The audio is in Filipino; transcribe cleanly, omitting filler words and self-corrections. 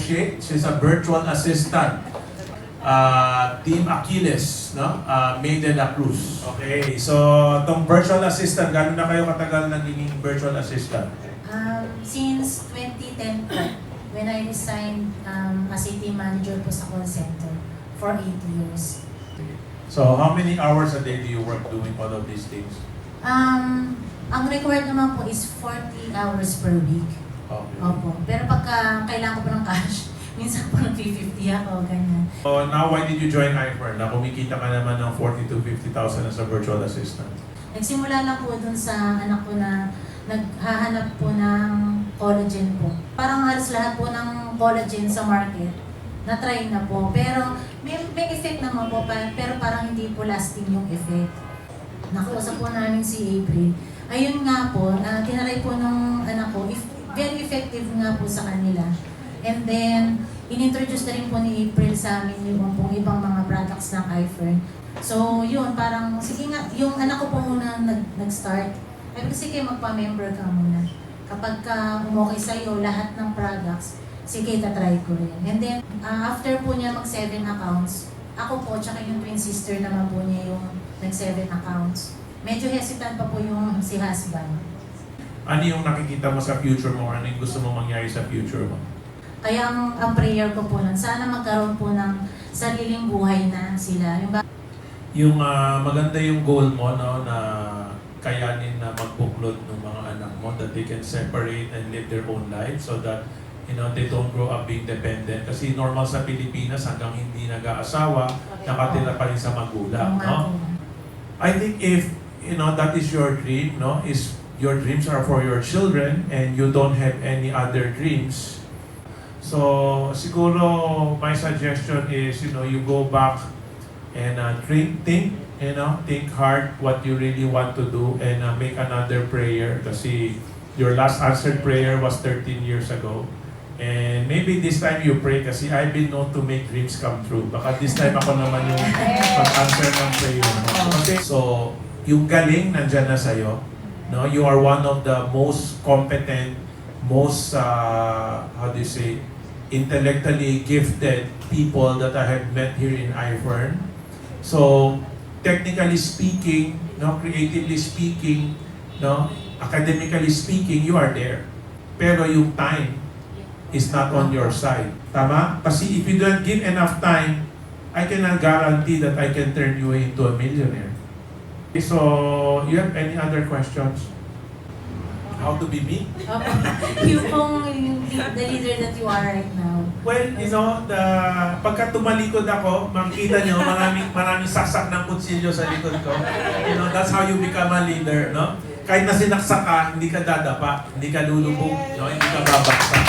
appreciate. She's a virtual assistant. Team Achilles, no? May de la Cruz. Okay, so itong virtual assistant, gano'n na kayo katagal naging virtual assistant? Since 2010 po, when I resigned as a team manager po sa call center for 8 years. So how many hours a day do you work doing all of these things? Ang required naman po is 40 hours per week. Okay. Opo. Pero pagka kailangan ko po ng cash, minsan po nag-50 ako, ganyan. So now why did you join iFern? Na kumikita ka naman ng 40 to 50,000 as a virtual assistant. Nagsimula lang po dun sa anak ko na naghahanap po ng collagen po. Parang halos lahat po ng collagen sa market, na-try na po. Pero may effect naman po, pero parang hindi po lasting yung effect. Nakausap po namin si April. Ayun nga po, tinaray po ng anak ko, very effective nga po sa kanila. And then, inintroduce na rin po ni April sa amin yung ibang mga products ng iFern. So, yun, parang, sige nga, yung anak ko po muna nag-start. Ay, sige, magpa-member ka muna. Kapag umokay sa'yo lahat ng products, sige, tatry ko rin. And then, after po niya mag-7 accounts, ako po, tsaka yung twin sister naman po niya yung nag-7 accounts. Medyo hesitant pa po yung si husband. Ano yung nakikita mo sa future mo? Ano yung gusto mo mangyari sa future mo? Kaya ang prayer ko po nun, sana magkaroon po ng sariling buhay na sila. Yung maganda yung goal mo, no, na kayanin na magbuklod ng mga anak mo, that they can separate and live their own life so that they don't grow up being dependent. Kasi normal sa Pilipinas, hanggang hindi nag-aasawa, nakatira pa rin sa magulang. No? I think if that is your dream, no, is your dreams are for your children and you don't have any other dreams. So siguro my suggestion is you go back and think hard what you really want to do and make another prayer kasi your last answered prayer was 13 years ago. And maybe this time you pray kasi I've been known to make dreams come true. Baka this time ako naman yung pag-answer ng prayer. Okay? So, yung galing nandyan na sa'yo. No? You are one of the most competent, most, intellectually gifted people that I have met here in iFern. So, technically speaking, creatively speaking, academically speaking, you are there. Pero yung time is not on your side. Tama? Kasi if you don't give enough time, I cannot guarantee that I can turn you into a millionaire. Okay, so, you have any other questions? How to be me? Yung pong the leader that you are right now. Well, pagka tumalikod ako, makikita nyo, maraming saksak ng kutsilyo sa likod ko. That's how you become a leader, no? Kahit na sinaksak ka, hindi ka dadapa, hindi ka lulubog, no? Hindi ka babaksak.